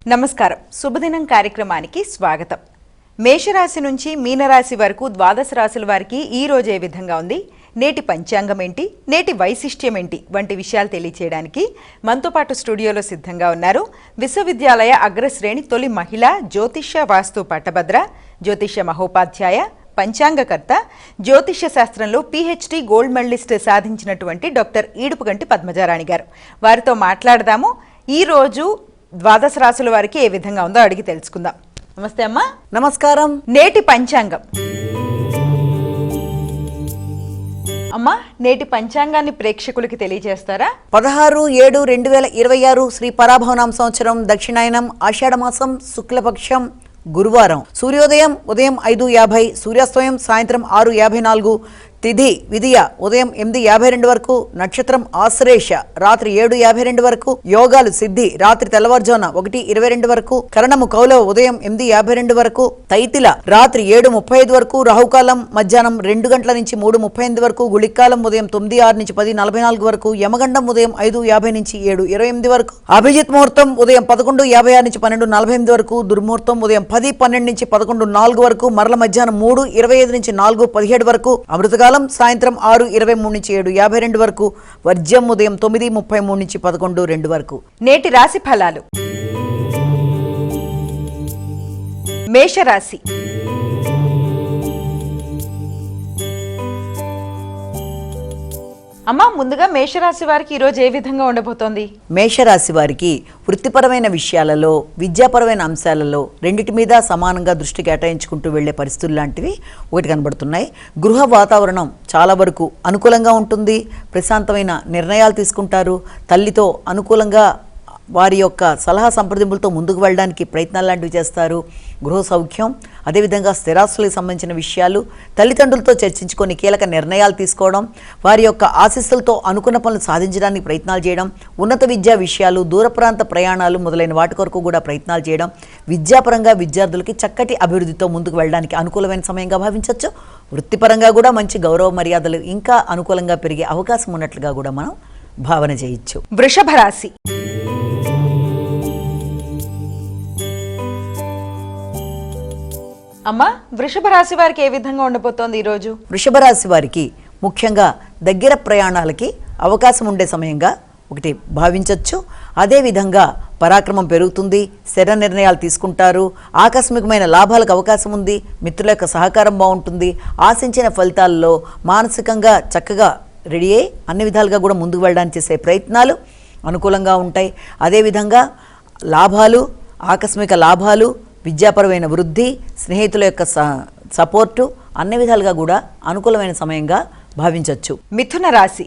నమస్కారం. శుభదినం కార్యక్రమానికి స్వాగతం. మేషరాశి నుంచి మీనరాశి వరకు ద్వాదశ రాశుల వారికి ఈ రోజు ఏ విధంగా ఉంది, నేటి పంచాంగం ఏంటి, నేటి వైశిష్ట్యం ఏంటి వంటి విషయాలు తెలియచేయడానికి మనతో పాటు స్టూడియోలో సిద్ధంగా ఉన్నారు విశ్వవిద్యాలయ అగ్రశ్రేణి తొలి మహిళా జ్యోతిష్య వాస్తు పట్టభద్ర, జ్యోతిష్య మహోపాధ్యాయ, పంచాంగకర్త, జ్యోతిష్య శాస్త్రంలో PhD గోల్డ్ మెడలిస్ట్ సాధించినటువంటి డాక్టర్ ఈడుపుగంటి పద్మజారాణి గారు. వారితో మాట్లాడదాము. ఈ రోజు ద్వాదశ రాశుల వారికి ఏ విధంగా ఉందో అడిగి తెలుసుకుందాం. నమస్తే అమ్మా. నమస్కారం. నేటి పంచాంగం అమ్మా, నేటి పంచాంగాన్ని ప్రేక్షకులకి తెలియజేస్తారా? 16/7/2026 శ్రీ పరాభవనామ సంవత్సరం, దక్షిణాయనం, ఆషాఢమాసం, శుక్లపక్షం, గురువారం. సూర్యోదయం ఉదయం 5:50, సూర్యాస్తమయం సాయంత్రం 6:54, తిథి విధియ ఉదయం 8:52 వరకు, నక్షత్రం ఆశ్లేష రాత్రి 7:52 వరకు, యోగాలు సిద్ధి రాత్రి తెల్లవారుజామున 1:22 వరకు, కరణము కౌలవ ఉదయం 8:52 వరకు, తైతిల రాత్రి 7:35 వరకు, రాహుకాలం మధ్యాహ్నం 2 గంటల నుంచి 3:38 వరకు, గుళికాలం ఉదయం 9:06 నుంచి 10:44 వరకు, యమగండం ఉదయం 5:50 నుంచి 7:28 వరకు, అభిజిత్ ముహూర్తం ఉదయం 11:56 నుంచి 12:48 వరకు, దుర్ముహూర్తం ఉదయం 10:12 నుంచి 11:04 వరకు, మరల మధ్యాహ్నం 3:25 నుంచి 4:17 వరకు, అమృతకాలం సాయంత్రం 6:23 నుంచి 7:52 వరకు, వర్జ్యం ఉదయం 9:33 నుంచి 11:02 వరకు. నేటి రాశి ఫలాలు. మేషరాశి. అమ్మా, ముందుగా మేషరాశి వారికి ఈరోజు ఏ విధంగా ఉండబోతోంది? మేషరాశి వారికి వృత్తిపరమైన విషయాలలో, విద్యాపరమైన అంశాలలో రెండిటి మీద సమానంగా దృష్టి కేటాయించుకుంటూ వెళ్లే పరిస్థితులు లాంటివి ఒకటి కనబడుతున్నాయి. గృహ వాతావరణం చాలా వరకు అనుకూలంగా ఉంటుంది. ప్రశాంతమైన నిర్ణయాలు తీసుకుంటారు. తల్లితో అనుకూలంగా వారి యొక్క సలహా సంప్రదింపులతో ముందుకు వెళ్ళడానికి ప్రయత్నాలు లాంటివి చేస్తారు. గృహ సౌఖ్యం, అదేవిధంగా స్థిరాస్తులకు సంబంధించిన విషయాలు తల్లిదండ్రులతో చర్చించుకొని కీలక నిర్ణయాలు తీసుకోవడం, వారి యొక్క ఆశీస్సులతో అనుకున్న పనులు సాధించడానికి ప్రయత్నాలు చేయడం, ఉన్నత విద్యా విషయాలు, దూర ప్రాంత ప్రయాణాలు మొదలైన వాటి కొరకు కూడా ప్రయత్నాలు చేయడం, విద్యాపరంగా విద్యార్థులకి చక్కటి అభివృద్ధితో ముందుకు వెళ్ళడానికి అనుకూలమైన సమయంగా భావించవచ్చు. వృత్తిపరంగా కూడా మంచి గౌరవ మర్యాదలు ఇంకా అనుకూలంగా పెరిగే అవకాశం ఉన్నట్లుగా కూడా మనం భావన చేయొచ్చు. వృషభ రాశి. అమ్మా, వృషభ రాశి వారికి ఏ విధంగా ఉండబోతోంది ఈరోజు? వృషభ రాశి వారికి ముఖ్యంగా దగ్గర ప్రయాణాలకి అవకాశం ఉండే సమయంగా ఒకటి భావించవచ్చు. అదేవిధంగా పరాక్రమం పెరుగుతుంది. స్థిర నిర్ణయాలు తీసుకుంటారు. ఆకస్మికమైన లాభాలకు అవకాశం ఉంది. మిత్రుల యొక్క సహకారం బాగుంటుంది. ఆశించిన ఫలితాల్లో మానసికంగా చక్కగా రెడీ అయ్యి అన్ని విధాలుగా కూడా ముందుకు వెళ్ళడానికి చేసే ప్రయత్నాలు అనుకూలంగా ఉంటాయి. అదేవిధంగా లాభాలు, ఆకస్మిక లాభాలు, విద్యాపరమైన వృద్ధి, స్నేహితుల యొక్క సపోర్టు అన్ని విధాలుగా కూడా అనుకూలమైన సమయంగా భావించవచ్చు. మిథున రాశి.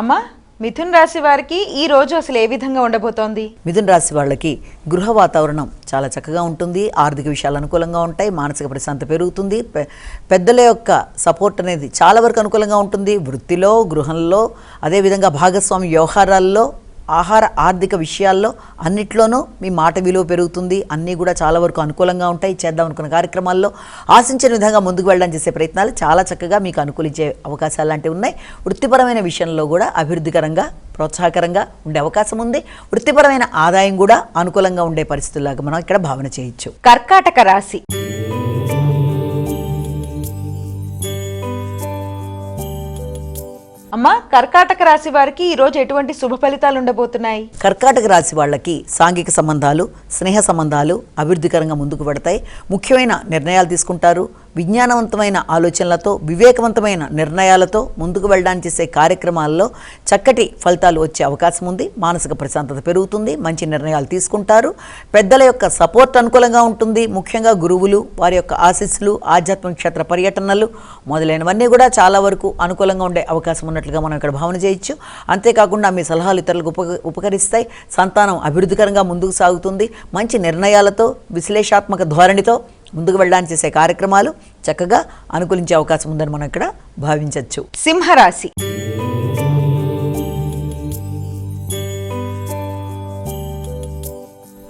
అమ్మా, మిథున రాశి వారికి ఈ రోజు అసలు ఏ విధంగా ఉండబోతోంది? మిథున రాశి వాళ్ళకి గృహ వాతావరణం చాలా చక్కగా ఉంటుంది. ఆర్థిక విషయాలు అనుకూలంగా ఉంటాయి. మానసిక ప్రశాంతత పెరుగుతుంది. పెద్దల యొక్క సపోర్ట్ అనేది చాలా వరకు అనుకూలంగా ఉంటుంది. వృత్తిలో, గృహంలో, అదేవిధంగా భాగస్వామి వ్యవహారాల్లో, ఆహార ఆర్థిక విషయాల్లో అన్నిట్లోనూ మీ మాట విలువ పెరుగుతుంది. అన్నీ కూడా చాలా వరకు అనుకూలంగా ఉంటాయి. చేద్దాం అనుకున్న కార్యక్రమాల్లో ఆశించిన విధంగా ముందుకు వెళ్ళడానికి చేసే ప్రయత్నాలు చాలా చక్కగా మీకు అనుకూలించే అవకాశాలు లాంటివి ఉన్నాయి. వృత్తిపరమైన విషయంలో కూడా అభివృద్ధికరంగా, ప్రోత్సాహకరంగా ఉండే అవకాశం ఉంది. వృత్తిపరమైన ఆదాయం కూడా అనుకూలంగా ఉండే పరిస్థితుల్లాగా మనం ఇక్కడ భావన చేయొచ్చు. కర్కాటక రాశి. అమ్మా, కర్కాటక రాశి వారికి ఈ రోజు ఎటువంటి శుభ ఫలితాలు ఉండబోతున్నాయి? కర్కాటక రాశి వాళ్ళకి సాంఘిక సంబంధాలు, స్నేహ సంబంధాలు అభివృద్ధికరంగా ముందుకు పడతాయి. ముఖ్యమైన నిర్ణయాలు తీసుకుంటారు. విజ్ఞానవంతమైన ఆలోచనలతో, వివేకవంతమైన నిర్ణయాలతో ముందుకు వెళ్ళడానికి చేసే కార్యక్రమాల్లో చక్కటి ఫలితాలు వచ్చే అవకాశం ఉంది. మానసిక ప్రశాంతత పెరుగుతుంది. మంచి నిర్ణయాలు తీసుకుంటారు. పెద్దల యొక్క సపోర్ట్ అనుకూలంగా ఉంటుంది. ముఖ్యంగా గురువులు, వారి యొక్క ఆశీస్సులు, ఆధ్యాత్మిక క్షేత్ర పర్యటనలు మొదలైనవన్నీ కూడా చాలా వరకు అనుకూలంగా ఉండే అవకాశం ఉన్నట్లుగా మనం ఇక్కడ భావన చేయొచ్చు. అంతేకాకుండా మీ సలహాలు ఇతరులకు ఉపకరిస్తాయి. సంతానం అభివృద్ధికరంగా ముందుకు సాగుతుంది. మంచి నిర్ణయాలతో, విశ్లేషాత్మక ధోరణితో ముందుకు వెళ్ళడానికి చేసే కార్యక్రమాలు చక్కగా అనుకూలించే అవకాశం ఉందని మనం ఇక్కడ భావించవచ్చు. సింహరాశి.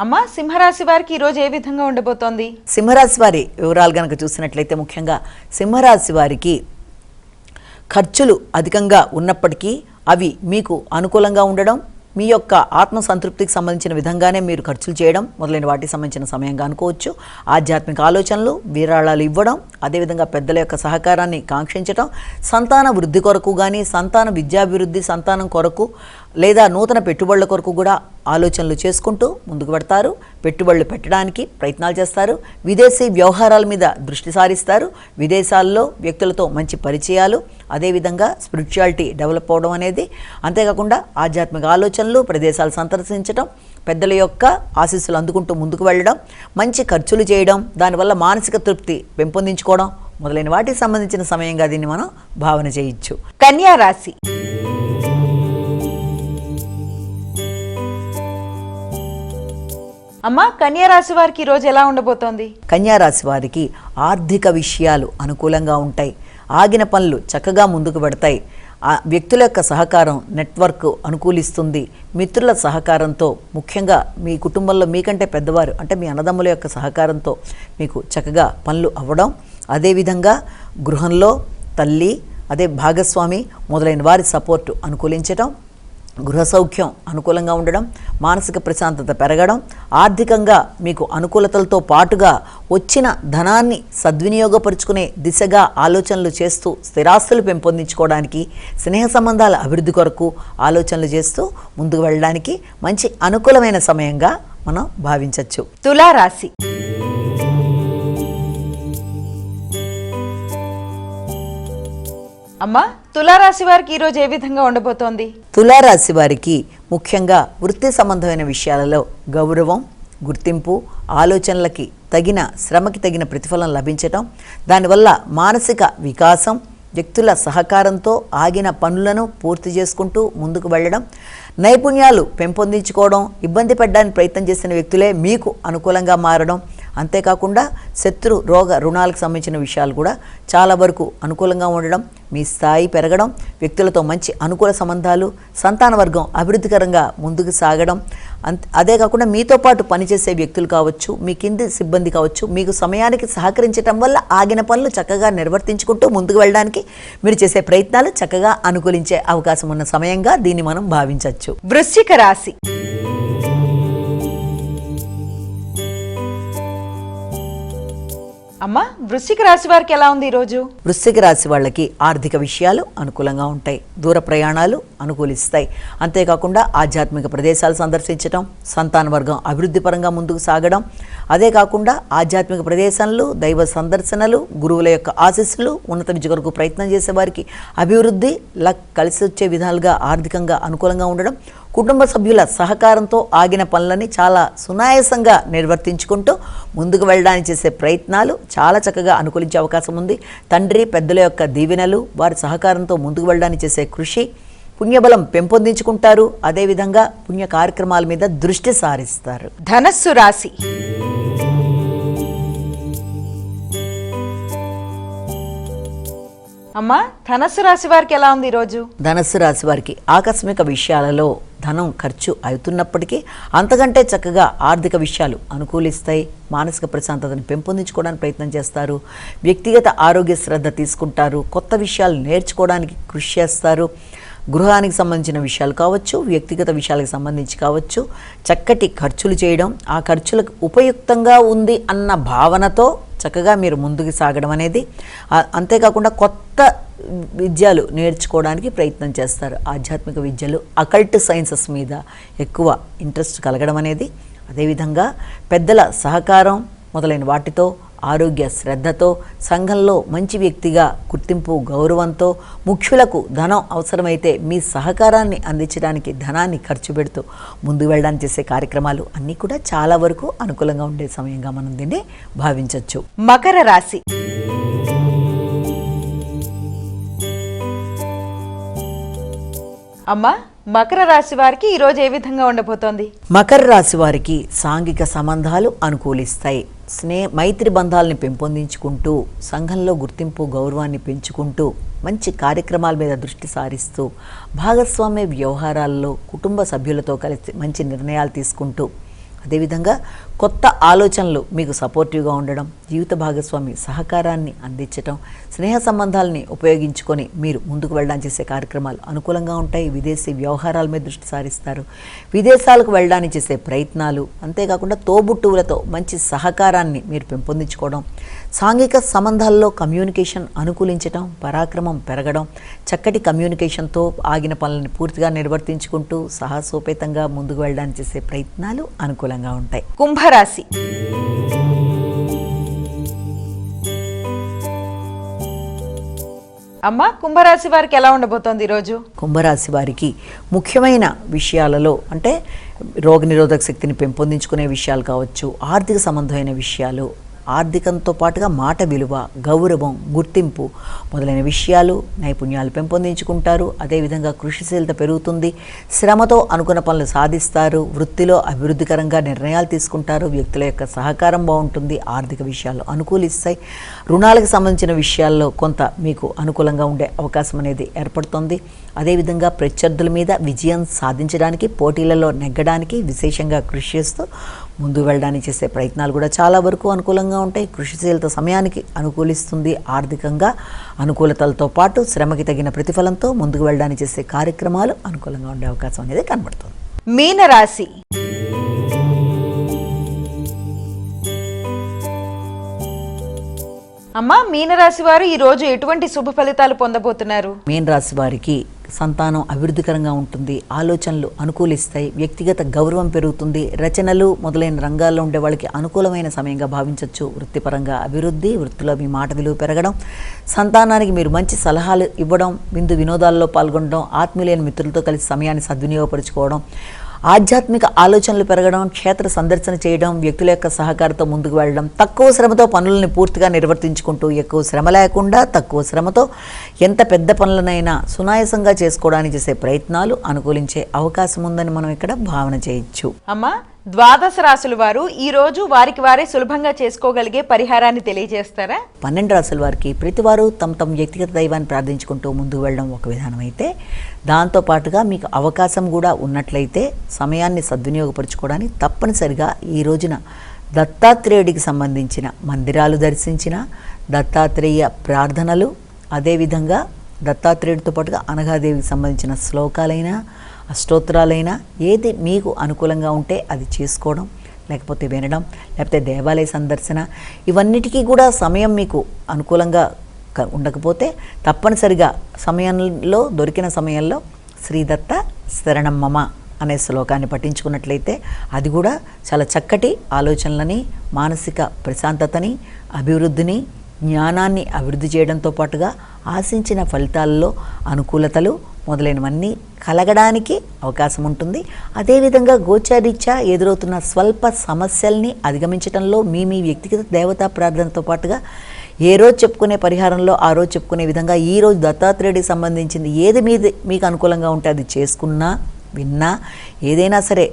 అమ్మా, సింహరాశి వారికి ఈ రోజు ఏ విధంగా ఉండబోతోంది? సింహరాశి వారి వివరాలు గనక చూసినట్లయితే ముఖ్యంగా సింహరాశి వారికి ఖర్చులు అధికంగా ఉన్నప్పటికీ అవి మీకు అనుకూలంగా ఉండడం, మీ యొక్క ఆత్మసంతృప్తికి సంబంధించిన విధంగానే మీరు ఖర్చులు చేయడం మొదలైన వాటికి సంబంధించిన సమయంగా అనుకోవచ్చు. ఆధ్యాత్మిక ఆలోచనలు, విరాళాలు ఇవ్వడం, అదేవిధంగా పెద్దల యొక్క సహకారాన్ని కాంక్షించడం, సంతాన వృద్ధి కొరకు కానీ, సంతాన విద్యాభివృద్ధి, సంతానం కొరకు లేదా నూతన పెట్టుబడుల కొరకు కూడా ఆలోచనలు చేసుకుంటూ ముందుకు పెడతారు. పెట్టుబడులు పెట్టడానికి ప్రయత్నాలు చేస్తారు. విదేశీ వ్యవహారాల మీద దృష్టి సారిస్తారు. విదేశాల్లో వ్యక్తులతో మంచి పరిచయాలు, అదేవిధంగా స్పిరిచువాలిటీ డెవలప్ అవడం అనేది, అంతేకాకుండా ఆధ్యాత్మిక ఆలోచనలు, ప్రదేశాలు సందర్శించడం, పెద్దల యొక్క ఆశీస్సులు అందుకుంటూ ముందుకు వెళ్ళడం, మంచి ఖర్చులు చేయడం, దానివల్ల మానసిక తృప్తి పెంపొందించుకోవడం మొదలైన వాటికి సంబంధించిన సమయంగా దీన్ని మనం భావన చేయొచ్చు. కన్యా రాశి. అమ్మా, కన్యా రాశి వారికి ఈ రోజు ఎలా ఉండబోతోంది? కన్యా రాశి వారికి ఆర్థిక విషయాలు అనుకూలంగా ఉంటాయి. ఆగిన పనులు చక్కగా ముందుకు పెడతాయి. వ్యక్తుల యొక్క సహకారం, నెట్వర్క్ అనుకూలిస్తుంది. మిత్రుల సహకారంతో, ముఖ్యంగా మీ కుటుంబంలో మీకంటే పెద్దవారు అంటే మీ అన్నదమ్ముల యొక్క సహకారంతో మీకు చక్కగా పనులు అవ్వడం, అదేవిధంగా గృహంలో తల్లి, అదే భాగస్వామి మొదలైన వారి సపోర్టు అనుకూలించడం, గృహ సౌఖ్యం అనుకూలంగా ఉండడం, మానసిక ప్రశాంతత పెరగడం, ఆర్థికంగా మీకు అనుకూలతలతో పాటుగా వచ్చిన ధనాన్ని సద్వినియోగపరుచుకునే దిశగా ఆలోచనలు చేస్తూ స్థిరాస్తులు పెంపొందించుకోవడానికి, స్నేహ సంబంధాల అభివృద్ధి కొరకు ఆలోచనలు చేస్తూ ముందుకు వెళ్ళడానికి మంచి అనుకూలమైన సమయంగా మనం భావించవచ్చు. తులారాశి. అమ్మా, తులారాశి వారికి ఈరోజు ఏ విధంగా ఉండబోతోంది? తులారాశి వారికి ముఖ్యంగా వృత్తి సంబంధమైన విషయాలలో గౌరవం, గుర్తింపు, ఆలోచనలకి తగిన శ్రమకి తగిన ప్రతిఫలం లభించటం, దానివల్ల మానసిక వికాసం, వ్యక్తుల సహకారంతో ఆగిన పనులను పూర్తి చేసుకుంటూ ముందుకు వెళ్ళడం, నైపుణ్యాలు పెంపొందించుకోవడం, ఇబ్బంది పడడానికి ప్రయత్నం చేసిన వ్యక్తులే మీకు అనుకూలంగా మారడం, అంతేకాకుండా శత్రు రోగ రుణాలకు సంబంధించిన విషయాలు కూడా చాలా వరకు అనుకూలంగా ఉండడం, మీ స్థాయి పెరగడం, వ్యక్తులతో మంచి అనుకూల సంబంధాలు, సంతాన వర్గం అభివృద్ధికరంగా ముందుకు సాగడం, అదే కాకుండా మీతో పాటు పనిచేసే వ్యక్తులు కావచ్చు, మీ కింది సిబ్బంది కావచ్చు, మీకు సమయానికి సహకరించడం వల్ల ఆగిన పనులు చక్కగా నిర్వర్తించుకుంటూ ముందుకు వెళ్ళడానికి మీరు చేసే ప్రయత్నాలు చక్కగా అనుకూలించే అవకాశం ఉన్న సమయంగా దీన్ని మనం భావించవచ్చు. వృశ్చిక రాశి. అమ్మా, వృశ్చిక రాశి వారికి ఎలా ఉంది ఈరోజు? వృశ్చిక రాశి వాళ్ళకి ఆర్థిక విషయాలు అనుకూలంగా ఉంటాయి. దూర ప్రయాణాలు అనుకూలిస్తాయి. అంతేకాకుండా ఆధ్యాత్మిక ప్రదేశాలు సందర్శించడం, సంతాన వర్గం అభివృద్ధి పరంగా ముందుకు సాగడం, అదే కాకుండా ఆధ్యాత్మిక ప్రదేశాలు, దైవ సందర్శనలు, గురువుల యొక్క ఆశీస్సులు, ఉన్నత విద్య కొరకు ప్రయత్నం చేసే వారికి అభివృద్ధి, లక్ కలిసి వచ్చే విధాలుగా ఆర్థికంగా అనుకూలంగా ఉండడం, కుటుంబ సభ్యుల సహకారంతో ఆగిన పనులని చాలా సునాయాసంగా నిర్వర్తించుకుంటూ ముందుకు వెళ్ళడానికి చేసే ప్రయత్నాలు చాలా చక్కగా అనుకూలించే అవకాశం ఉంది. తండ్రి, పెద్దల యొక్క దీవెనలు, వారి సహకారంతో ముందుకు వెళ్ళడానికి చేసే కృషి, పుణ్యబలం పెంపొందించుకుంటారు. అదేవిధంగా పుణ్య కార్యక్రమాల మీద దృష్టి సారిస్తారు. ధనస్సు రాశి. అమ్మా, ధనస్సు రాశి వారికి ఎలా ఉంది ఈరోజు? ధనస్సు రాశి వారికి ఆకస్మిక విషయాలలో ధనం ఖర్చు అవుతున్నప్పటికీ అంతకంటే చక్కగా ఆర్థిక విషయాలు అనుకూలిస్తాయి. మానసిక ప్రశాంతతను పెంపొందించుకోవడానికి ప్రయత్నం చేస్తారు. వ్యక్తిగత ఆరోగ్య శ్రద్ధ తీసుకుంటారు. కొత్త విషయాలు నేర్చుకోవడానికి కృషి చేస్తారు. గృహానికి సంబంధించిన విషయాలు కావచ్చు, వ్యక్తిగత విషయాలకు సంబంధించి కావచ్చు, చక్కటి ఖర్చులు చేయడం, ఆ ఖర్చులకు ఉపయుక్తంగా ఉంది అన్న భావనతో చక్కగా మీరు ముందుకు సాగడం అనేది, అంతేకాకుండా కొత్త విద్యలు నేర్చుకోవడానికి ప్రయత్నం చేస్తారు. ఆధ్యాత్మిక విద్యలు, అకల్ట్ సైన్సెస్ మీద ఎక్కువ ఇంట్రెస్ట్ కలగడం అనేది, అదేవిధంగా పెద్దల సహకారం మొదలైన వాటితో, ఆరోగ్య శ్రద్ధతో, సంఘంలో మంచి వ్యక్తిగా గుర్తింపు, గౌరవంతో, ముఖ్యులకు ధనం అవసరమైతే మీ సహకారాన్ని అందించడానికి ధనాన్ని ఖర్చు పెడుతూ ముందుకు వెళ్ళడానికి చేసే కార్యక్రమాలు అన్నీ కూడా చాలా వరకు అనుకూలంగా ఉండే సమయంగా మనం దీన్ని భావించవచ్చు. మకర రాశి. అమ్మా, మకర రాశి వారికి ఈరోజు ఏ విధంగా ఉండబోతోంది? మకర రాశి వారికి సాంఘిక సంబంధాలు అనుకూలిస్తాయి. మైత్రి బంధాలని పెంపొందించుకుంటూ, సంఘంలో గుర్తింపు, గౌరవాన్ని పెంచుకుంటూ, మంచి కార్యక్రమాల మీద దృష్టి సారిస్తూ, భాగస్వామ్య వ్యవహారాల్లో కుటుంబ సభ్యులతో కలిసి మంచి నిర్ణయాలు తీసుకుంటూ, అదేవిధంగా కొత్త ఆలోచనలు మీకు సపోర్టివ్గా ఉండడం, జీవిత భాగస్వామి సహకారాన్ని అందించడం, స్నేహ సంబంధాలని ఉపయోగించుకొని మీరు ముందుకు వెళ్ళడానికి చేసే కార్యక్రమాలు అనుకూలంగా ఉంటాయి. విదేశీ వ్యవహారాల మీద దృష్టి సారిస్తారు. విదేశాలకు వెళ్ళడానికి చేసే ప్రయత్నాలు, అంతేకాకుండా తోబుట్టువులతో మంచి సహకారాన్ని మీరు పెంపొందించుకోవడం, సాంఘిక సంబంధాల్లో కమ్యూనికేషన్ అనుకూలించడం, పరాక్రమం పెరగడం, చక్కటి కమ్యూనికేషన్తో ఆగిన పనులను పూర్తిగా నిర్వర్తించుకుంటూ సాహసోపేతంగా ముందుకు వెళ్ళడానికి చేసే ప్రయత్నాలు అనుకూలంగా ఉంటాయి. కుంభరాశి. అమ్మ, కుంభరాశి వారికి ఎలా ఉండబోతోంది ఈరోజు? కుంభరాశి వారికి ముఖ్యమైన విషయాలలో అంటే రోగనిరోధక శక్తిని పెంపొందించుకునే విషయాలు కావచ్చు, ఆర్థిక సంబంధమైన విషయాలు, ఆర్థికంతో పాటుగా మాట విలువ, గౌరవం, గుర్తింపు మొదలైన విషయాలు, నైపుణ్యాలు పెంపొందించుకుంటారు. అదేవిధంగా కృషిశీలత పెరుగుతుంది. శ్రమతో అనుకున్న పనులు సాధిస్తారు. వృత్తిలో అభివృద్ధికరంగా నిర్ణయాలు తీసుకుంటారు. వ్యక్తుల యొక్క సహకారం బాగుంటుంది. ఆర్థిక విషయాలు అనుకూలిస్తాయి. రుణాలకు సంబంధించిన విషయాల్లో కొంత మీకు అనుకూలంగా ఉండే అవకాశం అనేది ఏర్పడుతుంది. అదేవిధంగా ప్రత్యర్థుల మీద విజయం సాధించడానికి, పోటీలలో నెగ్గడానికి విశేషంగా కృషి చేస్తూ ముందు వెళ్ళడానికి చేసే ప్రయత్నాలు కూడా చాలా వరకు అనుకూలంగా ఉంటాయి. కృషిశీలత సమయానికి అనుకూలిస్తుంది. ఆర్థికంగా అనుకూలతలతో పాటు శ్రమకి తగిన ప్రతిఫలంతో ముందుకు వెళ్ళడానికి చేసే కార్యక్రమాలు అనుకూలంగా ఉండే అవకాశం అనేది కనబడుతుంది. మీనరాశి. అమ్మా, మీనరాశి వారు ఈ రోజు ఎటువంటి శుభ ఫలితాలు పొందబోతున్నారు? మీన రాశి వారికి సంతానం అభివృద్ధికరంగా ఉంటుంది. ఆలోచనలు అనుకూలిస్తాయి. వ్యక్తిగత గౌరవం పెరుగుతుంది. రచనలు మొదలైన రంగాల్లో ఉండే వాళ్ళకి అనుకూలమైన సమయంగా భావించవచ్చు. వృత్తిపరంగా అభివృద్ధి, వృత్తిలో మీ మాట విలువ పెరగడం, సంతానానికి మీరు మంచి సలహాలు ఇవ్వడం, విందు వినోదాల్లో పాల్గొనడం, ఆత్మీయులైన మిత్రులతో కలిసి సమయాన్ని సద్వినియోగపరుచుకోవడం, ఆధ్యాత్మిక ఆలోచనలు పెరగడం, క్షేత్ర సందర్శన చేయడం, వ్యక్తుల యొక్క సహకారంతో ముందుకు వెళ్ళడం, తక్కువ శ్రమతో పనులను పూర్తిగా నిర్వర్తించుకుంటూ ఎక్కువ శ్రమ లేకుండా తక్కువ శ్రమతో ఎంత పెద్ద పనులనైనా సునాయాసంగా చేసుకోవడానికి చేసే ప్రయత్నాలు అనుకూలించే అవకాశం ఉందని మనం ఇక్కడ భావన చేయొచ్చు. అమ్మా, ద్వాదశ రాశుల వారు ఈ రోజు వారికి వారే సులభంగా చేసుకోగలిగే పరిహారాన్ని తెలియజేస్తారా? 12 రాశుల వారికి ప్రతివారు తమ వ్యక్తిగత దైవాన్ని ప్రార్థించుకుంటూ ముందుకు వెళ్ళడం ఒక విధానం అయితే, దాంతోపాటుగా మీకు అవకాశం కూడా ఉన్నట్లయితే సమయాన్ని సద్వినియోగపరచుకోవడానికి తప్పనిసరిగా ఈ రోజున దత్తాత్రేయుడికి సంబంధించిన మందిరాలు దర్శించిన, దత్తాత్రేయ ప్రార్థనలు, అదేవిధంగా దత్తాత్రేయుడితో పాటుగా అనఘాదేవికి సంబంధించిన శ్లోకాలైనా అష్టోత్తరాలైనా ఏది మీకు అనుకూలంగా ఉంటే అది చేసుకోవడం, లేకపోతే వినడం, లేకపోతే దేవాలయ సందర్శన, ఇవన్నిటికీ కూడా సమయం మీకు అనుకూలంగా ఉండకపోతే తప్పనిసరిగా సమయంలో దొరికిన సమయంలో శ్రీదత్త శరణం మమ అనే శ్లోకాన్ని పఠించుకున్నట్లయితే అది కూడా చాలా చక్కటి ఆలోచనలని, మానసిక ప్రశాంతతని, అభివృద్ధిని, జ్ఞానాన్ని అభివృద్ధి చేయడంతో పాటుగా ఆశించిన ఫలితాల్లో అనుకూలతలు మొదలైనవన్నీ కలగడానికి అవకాశం ఉంటుంది. అదేవిధంగా గోచారీత్యా ఎదురవుతున్న స్వల్ప సమస్యల్ని అధిగమించడంలో మీ వ్యక్తిగత దేవతా ప్రార్థనతో పాటుగా ఏ రోజు చెప్పుకునే పరిహారంలో ఆ రోజు చెప్పుకునే విధంగా ఈ రోజు దత్తాత్రేయుడికి సంబంధించింది ఏది మీకు అనుకూలంగా ఉంటే అది చేసుకున్నా, విన్నా, ఏదైనా సరే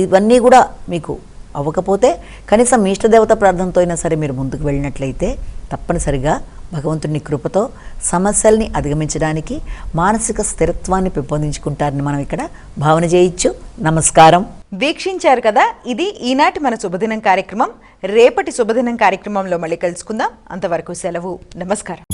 ఇవన్నీ కూడా మీకు అవ్వకపోతే కనీసం మీ ఇష్టదేవత ప్రార్థనతో అయినా సరే మీరు ముందుకు వెళ్ళినట్లయితే తప్పనిసరిగా భగవంతుని కృపతో సమస్యల్ని అధిగమించడానికి మానసిక స్థిరత్వాన్ని పెంపొందించుకుంటారని మనం ఇక్కడ భావన చేయొచ్చు. నమస్కారం. వీక్షించారు కదా, ఇది ఈనాటి మన శుభదినం కార్యక్రమం. రేపటి శుభదినం కార్యక్రమంలో మళ్ళీ కలుసుకుందాం. అంతవరకు సెలవు. నమస్కారం.